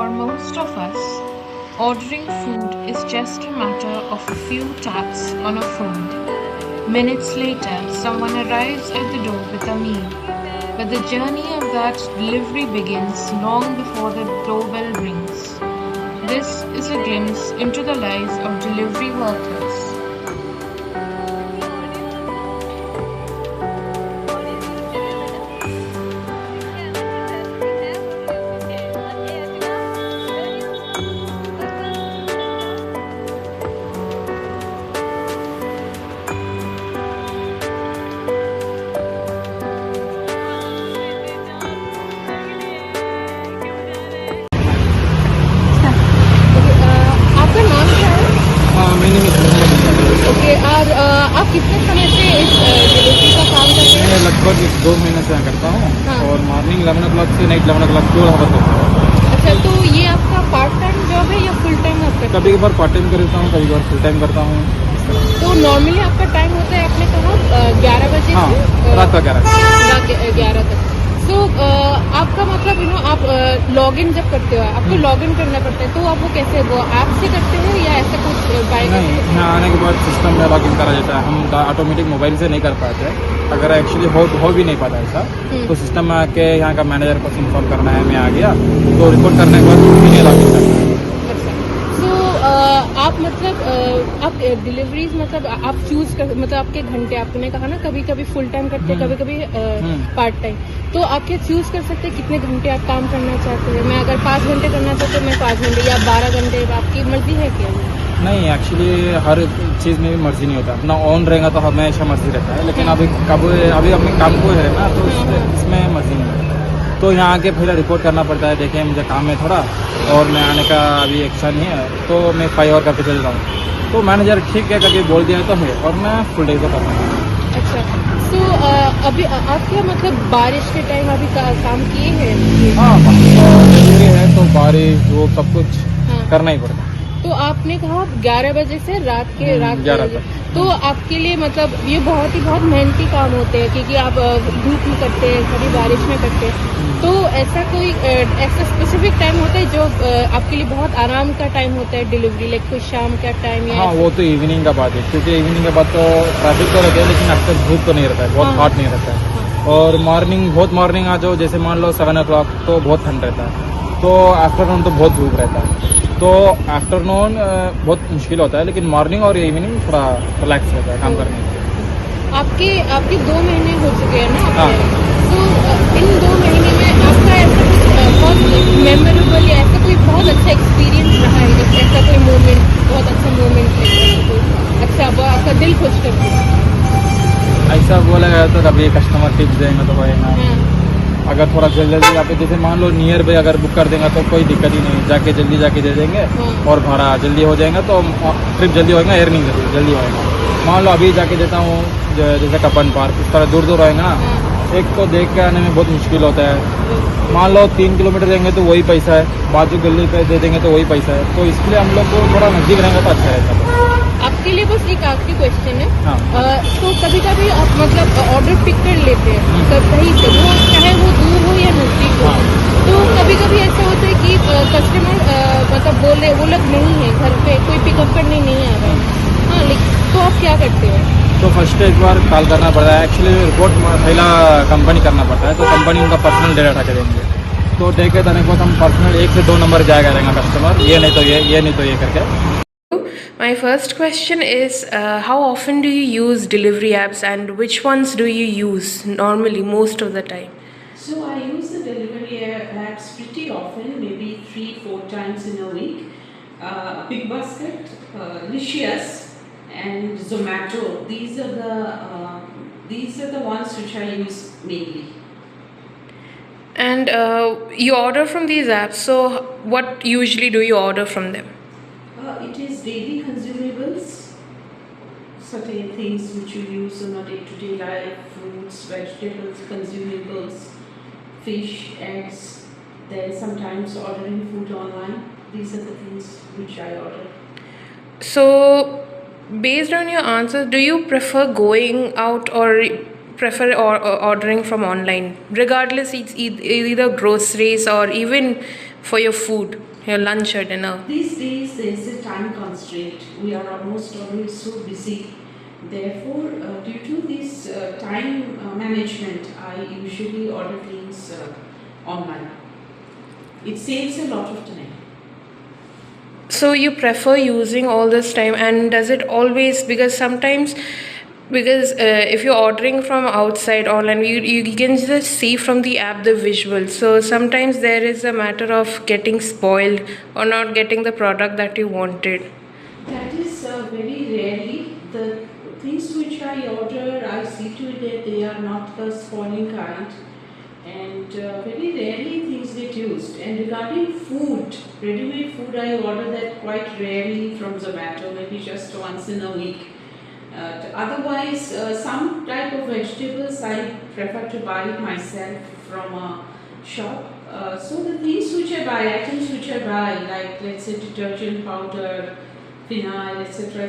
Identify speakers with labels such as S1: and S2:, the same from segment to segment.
S1: For most of us, ordering food is just a matter of a few taps on a phone. Minutes later, someone arrives at the door with a meal. But the journey of that delivery begins long before the doorbell rings. This is a glimpse into the lives of delivery workers. आपका नाम क्या है?
S2: हाँ, मैंने
S1: okay, और आप कितने समय से इस डिलीवरी का काम कर रहे हैं?
S2: मैं लगभग 2 महीने से यहाँ करता हूँ।
S1: हाँ।
S2: और मॉर्निंग 11 o'clock से नाइट 11 o'clock 2 hours होता है।
S1: अच्छा, तो ये आपका पार्ट टाइम जॉब है या फुल टाइम आप करते हैं?
S2: कभी कभार पार्ट टाइम करता हूँ, कभी कभार फुल टाइम करता हूँ।
S1: तो नॉर्मली आपका टाइम होता है, आपने कहा 11 बजे
S2: हाँ,
S1: से
S2: रात का 11।
S1: रात 11 तक। तो आपका मतलब आप लॉग इन जब करते हो, आपको लॉग इन करना पड़ता है, तो आप वो कैसे, वो ऐप से करते हो या ऐसा कुछ बाय
S2: नहीं, यहाँ आने के बाद सिस्टम में लॉग इन करा जाता है। हम ऑटोमेटिक मोबाइल से नहीं कर पाते। अगर एक्चुअली हो भी नहीं पाता ऐसा, तो सिस्टम में आके यहाँ का मैनेजर को इन्फॉर्म करना है, मैं आ गया तो रिपोर्ट करने के बाद उन्हें लॉग इन करना है।
S1: आप मतलब आप डिलीवरीज मतलब आप चूज कर, मतलब आपके घंटे, आपने कहा ना कभी कभी फुल टाइम करते हैं, कभी कभी पार्ट टाइम, तो आप क्या चूज कर सकते हैं कितने घंटे आप काम करना चाहते हैं? मैं अगर 5 घंटे करना चाहते तो मैं 5 घंटे, या 12 घंटे, आपकी मर्जी है क्या?
S2: नहीं, एक्चुअली हर चीज़ में भी मर्जी नहीं होता। अपना ऑन रहेगा तो हमेशा मर्जी रहता है, लेकिन अभी अपने काम को है ना, तो इसमें मर्जी नहीं है। तो यहाँ आके पहले रिपोर्ट करना पड़ता है, देखिए मुझे काम है थोड़ा और मैं आने का अभी इच्छा नहीं है, तो मैं 5 और करके चल रहा हूँ। तो मैनेजर ठीक है करके बोल दिया तो है, और मैं फुल डे को करता हूँ।
S1: अच्छा, तो अभी आप क्या मतलब बारिश के टाइम अभी काम किए हैं?
S2: हाँ, डिलीवरी है तो बारिश वो सब कुछ करना ही पड़ता है।
S1: तो आपने कहा 11 बजे से रात
S2: 11
S1: बजे,
S2: तक।
S1: तो आपके लिए मतलब ये बहुत मेहनती काम होते हैं, क्योंकि आप धूप में करते हैं, कभी बारिश में करते हैं। तो ऐसा कोई ऐसा स्पेसिफिक टाइम होता है जो आपके लिए बहुत आराम का टाइम होता है डिलीवरी, लाइक कोई शाम का टाइम या?
S2: हाँ, वो तो इवनिंग का बात है, क्योंकि इवनिंग के बाद तो ट्रैफिक तो रहता है, लेकिन अक्सर धूप तो नहीं रहता है, बहुत हॉट नहीं रहता है। और बहुत मॉर्निंग आ जाओ, जैसे मान लो 7 o'clock तो बहुत ठंड रहता है, तो आफ्टरनून तो बहुत धूप रहता है। तो आफ्टरनून बहुत मुश्किल होता है, लेकिन मॉर्निंग और इवनिंग थोड़ा रिलैक्स रहता है काम करने में।
S1: आपके 2 महीने हो चुके हैं ना?
S2: हाँ।
S1: तो इन 2 महीने में आपका ऐसा कुछ बहुत मेमोरेबल या ऐसा कोई बहुत अच्छा एक्सपीरियंस रहा है, ऐसा कोई मोमेंट, बहुत अच्छा मोमेंट है, अच्छा वो आपका दिल खुश कर दिया?
S2: ऐसा बोला गया तो कभी कस्टमर टिप्स देंगे तो भाई ना, अगर थोड़ा जल्दी यहाँ पे जैसे मान लो नियर बाई अगर बुक कर देंगे तो कोई दिक्कत ही नहीं, जाके जल्दी जाके दे देंगे और भाड़ा जल्दी हो जाएगा, तो ट्रिप जल्दी होएगा, अर्निंग जल्दी होएगा। मान लो अभी जाके देता हूँ जैसे कपन पार्क, उस तरह दूर दूर होएगा ना, एक तो देख के आने में बहुत मुश्किल होता है। मान लो 3 किलोमीटर देंगे तो वही पैसा है, बाजू गली पे दे देंगे तो वही पैसा है, तो इसलिए हम लोग को थोड़ा नजदीक रहेगा तो अच्छा रहता है।
S1: आपके लिए बस एक आखिरी क्वेश्चन है।
S2: हाँ।
S1: तो कभी कभी आप मतलब ऑर्डर पिक कर लेते हैं कहीं से, वो चाहे वो दूर हो या नजदीक हो, तो कभी कभी ऐसा होता है कि कस्टमर मतलब बोले वो लोग नहीं है घर पे, कोई पिकअप करने नहीं आ रहा है, हाँ, लेकिन तो आप क्या करते हैं?
S2: तो फर्स्ट एक बार कॉल करना पड़ता है, एक्चुअली रिपोर्ट पहला कंपनी करना पड़ता है, तो कंपनी उनका पर्सनल डेटा उठा के देंगे, तो दे के देने के बाद हम पर्सनल 1 से 2 नंबर जाएगा रहेगा कस्टमर, ये नहीं तो ये नहीं तो ये करके।
S1: My first question is, how often do you use delivery apps and which ones do you use normally most of the time?
S3: So I use the delivery apps pretty often, maybe 3-4 times in a week. Big Basket, Licious, and Zomato. These are the ones which I use mainly.
S1: And you order from these apps, so what usually do you order from them?
S3: It is daily consumables, certain things which you use on a day-to-day life, fruits, vegetables, consumables, fish, eggs. Then sometimes ordering food online. These are the things which I order.
S1: So, based on your answer, do you prefer going out or prefer ordering from online? Regardless, it's either groceries or even for your food. your lunch or dinner?
S3: These days there is a time constraint. We are almost always so busy. Therefore, due to this time management, I usually order things online. It saves a lot of time.
S1: So you prefer using all this time, and does it always, because sometimes, because if you're ordering from outside online, you can just see from the app the visual, so sometimes there is a matter of getting spoiled or not getting the product that you wanted.
S3: That is very rarely. The things which I order, I see to it that they are not the spoiling kind, and very rarely things get used. And regarding food, ready-made food, I order that quite rarely from Zomato, maybe just once in a week. Otherwise, some type of vegetables I prefer to buy it myself from a shop. So the things which I buy, items which I buy, like let's say detergent powder, phenyl, etc.,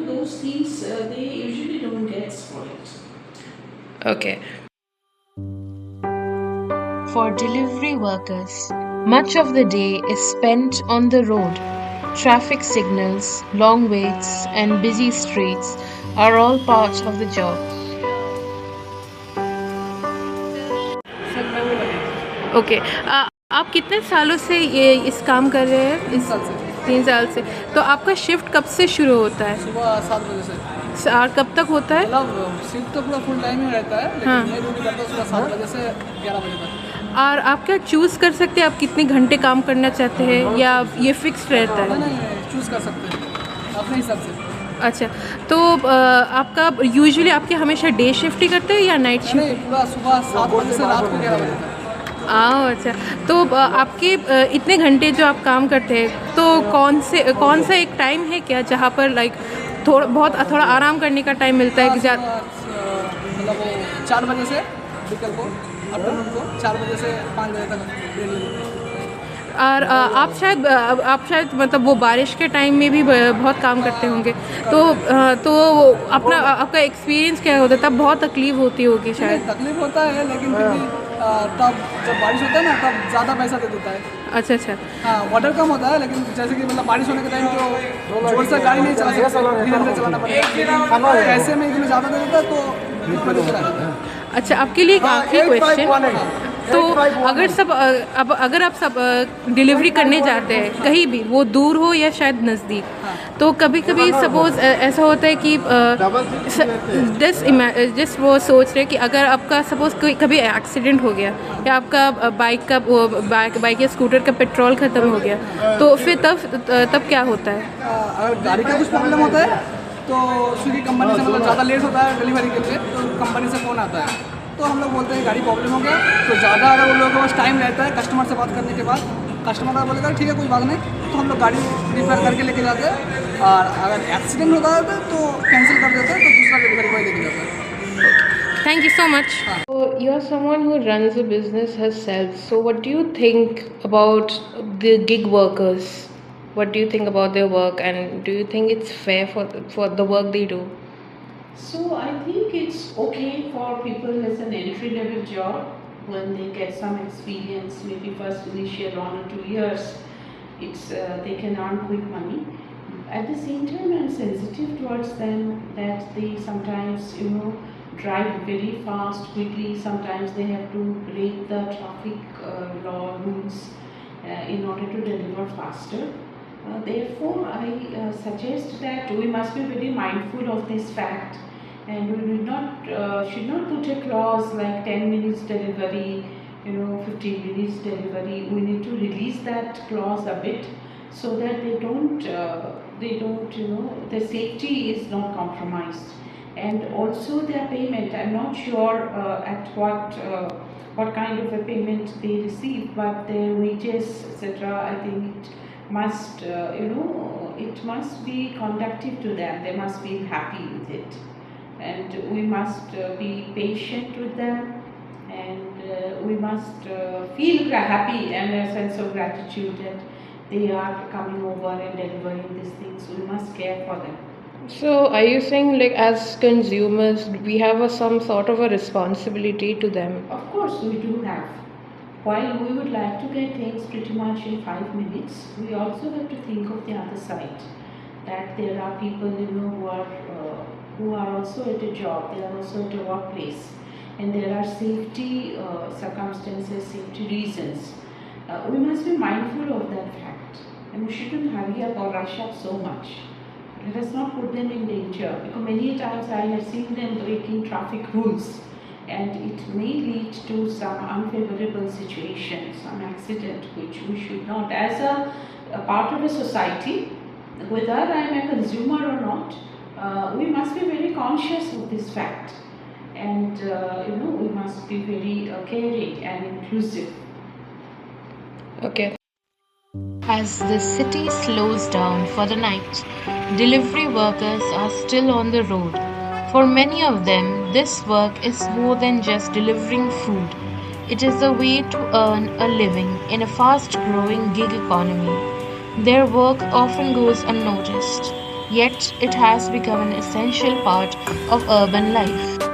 S3: those things they usually don't get spoiled.
S1: Okay.
S4: For delivery workers, much of the day is spent on the road. Traffic signals, long waits, and busy streets are all parts of the job.
S1: Okay आप कितने सालों से ये इस काम कर रहे हैं?
S5: 3 साल से।
S1: 3 साल से। तो आपका शिफ्ट कब से शुरू होता है?
S5: सुबह 7 बजे से।
S1: और कब तक होता है?
S5: मतलब शिफ्ट तो पूरा फुल टाइम ही रहता है, लेकिन
S1: हाँ।
S5: मैं ड्यूटी करता हूँ सुबह 7 बजे से 11 बजे तक।
S1: और आप क्या चूज़ कर सकते हैं आप कितने घंटे काम करना चाहते हैं, या ये फिक्स्ड रहता है?
S5: नहीं, चूज़ कर सकते हैं अपने हिसाब से।
S1: अच्छा, तो आपका यूजुअली आपके हमेशा डे शिफ्ट ही करते हैं या नाइट शिफ्ट?
S5: नहीं, पूरा सुबह 7 बजे से रात को 11 बजे तक।
S1: अच्छा, तो आपके इतने घंटे जो आप काम करते हैं, तो कौन सा एक टाइम है क्या जहाँ पर लाइक थोड़ा आराम करने का टाइम मिलता है कि
S5: मतलब वो 4 बजे से विकल को आफ्टरनून को 4 बजे से 5 बजे तक ब्रेक ले लेते हैं।
S1: और आप शायद मतलब वो बारिश के टाइम में भी बहुत काम करते होंगे, तो आपका एक्सपीरियंस क्या होता है? तब बहुत तकलीफ होती होगी शायद।
S5: तकलीफ होता है, लेकिन फिर भी तब जब बारिश होता है ना, तब ज़्यादा पैसा दे देता है।
S1: अच्छा।
S5: हाँ, वाटर कम होता है, लेकिन जैसे कि मतलब बारिश होने के टाइम तो जोर से गाड़ी नहीं चला सकते, धीरे धीरे चलाना पड़ेगा। ऐसे में इतने ज़्यादा दे देता है तो फिर पता चला।
S1: अच्छा, आपके लिए एक आखिरी क्वेश्चन, तो अगर आप सब डिलीवरी करने जाते हैं कहीं भी, वो दूर हो या शायद नज़दीक, तो कभी कभी सपोज ऐसा होता है कि जस्ट वो सोच रहे कि अगर आपका सपोज कभी एक्सीडेंट हो गया, या आपका बाइक या स्कूटर का पेट्रोल ख़त्म हो गया, तो फिर तब क्या होता है?
S5: अगर गाड़ी का कुछ प्रॉब्लम होता है तो स्विगी कंपनी से मतलब ज़्यादा लेट होता है डिलीवरी के लिए, तो कंपनी से फ़ोन आता है, तो हम लोग बोलते हैं गाड़ी प्रॉब्लम हो गया। तो ज़्यादा अगर उन लोगों के पास टाइम रहता है, कस्टमर से बात करने के बाद कस्टमर का बोलेगा ठीक है कोई बात नहीं, तो हम लोग गाड़ी रिपेयर करके लेके जाते हैं। और अगर एक्सीडेंट होता है तो कैंसिल कर देते हैं, तो दूसरा डिलीवरी बॉय लेके जाता है।
S1: Thank you so much. So you're someone who runs a business herself. So what do you think about the gig workers? What do you think about their work, and do you think it's fair for the work they do?
S3: So I think it's okay for people as an entry-level job when they get some experience, maybe first initial 1 or 2 years, they can earn quick money. At the same time, I'm sensitive towards them that they sometimes drive very fast, quickly. Sometimes they have to break the traffic law rules in order to deliver faster. Therefore, I suggest that we must be very mindful of this fact, and we should not put a clause like 10 minutes delivery, 15 minutes delivery. We need to release that clause a bit so that they don't, the safety is not compromised, and also their payment. I'm not sure at what kind of a payment they receive, but their wages, etc. I think it must, it must be conducive to them. They must be happy with it, and we must be patient with them, and we must feel happy and a sense of gratitude that they are coming over and delivering these things. We must care for them.
S1: So are you saying, like, as consumers we have some sort of a responsibility to them?
S3: Of course we do have. while we would like to get things pretty much in 5 minutes, we also have to think of the other side. That there are people, who are also at a job, they are also at a workplace, and there are safety circumstances, safety reasons. We must be mindful of that fact, and we shouldn't hurry up or rush up so much. Let us not put them in danger, because many times I have seen them breaking traffic rules, and it may lead to some unfavorable situation, some accident, which we should not. As a part of a society, whether I am a consumer or not, we must be very conscious of this fact, and we must be very caring and inclusive.
S4: Okay. As the city slows down for the night, delivery workers are still on the road. For many of them, this work is more than just delivering food. It is a way to earn a living in a fast growing gig economy. Their work often goes unnoticed, yet it has become an essential part of urban life.